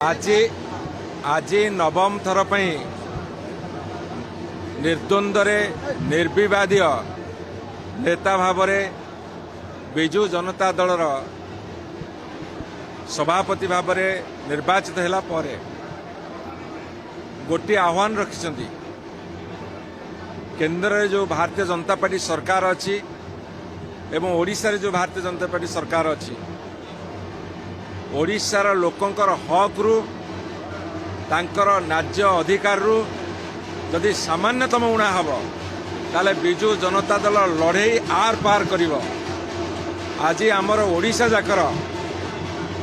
आज आज नवम थर निर्द्वंद्व निर्विवादीय नेता भाव बिजु जनता दलर सभापति भाव निर्वाचित होला परे गोटे आह्वान रखिंट केंद्र में जो भारतीय जनता पार्टी सरकार अच्छी एवं ओडिशा रे जो भारतीय जनता पार्टी सरकार अच्छी ओडिशार लोकंकर हक रु तांकर न्याय्य अधिकार रु जदि सामान्यतम उणा हम ताले बिजु जनता दल लड़े आर पार करिवो। आज आमर ओडिशा जाकर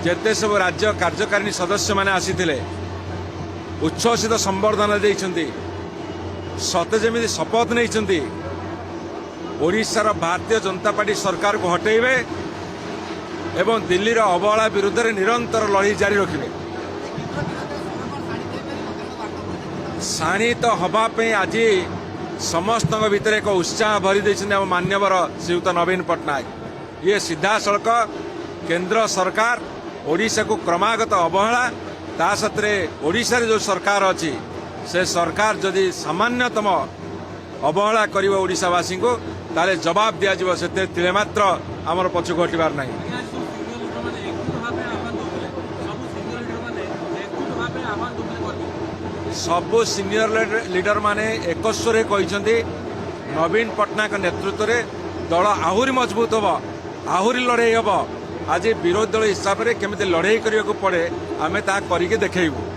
जेते सब राज्य कार्यकारिणी सदस्य माने आसीथिले उच्छ्वसित संबर्धना देइछन्ती सते जेमिति शपथ नैछन्ती ओडिशार भारतीय जनता पार्टी सरकार को हटेइबे एवं दिल्ली अवहेला विरुद्ध में निरंतर लड़ाई जारी रखिबे। शाणी तो हवापी आज समस्त भितर एक उत्साह भरी देइछन्ती आम मान्यवर श्रीयुत नवीन पट्टनायक ये सीधा सड़क केंद्र सरकार ओडिशा को क्रमागत अवहेला ता सत्रे ओडिशा रे जो सरकार अच्छी से सरकार जदि सामान्यतम अवहेला करिवो ओडिशावासी को ताले जवाब दिया जिवो सेते तिले मात्र आमर पछकु हटिबार नाही। सबु सीनियर लीडर माने एकस्वरे कहिसंती नवीन पट्टनायक नेतृत्व में दल आहुरी मजबूत हम आहुरी लड़ाई हम आज विरोधी दल हिसाब से केमिति लड़ाई करने को पड़े आमे ता करिके देखैबु।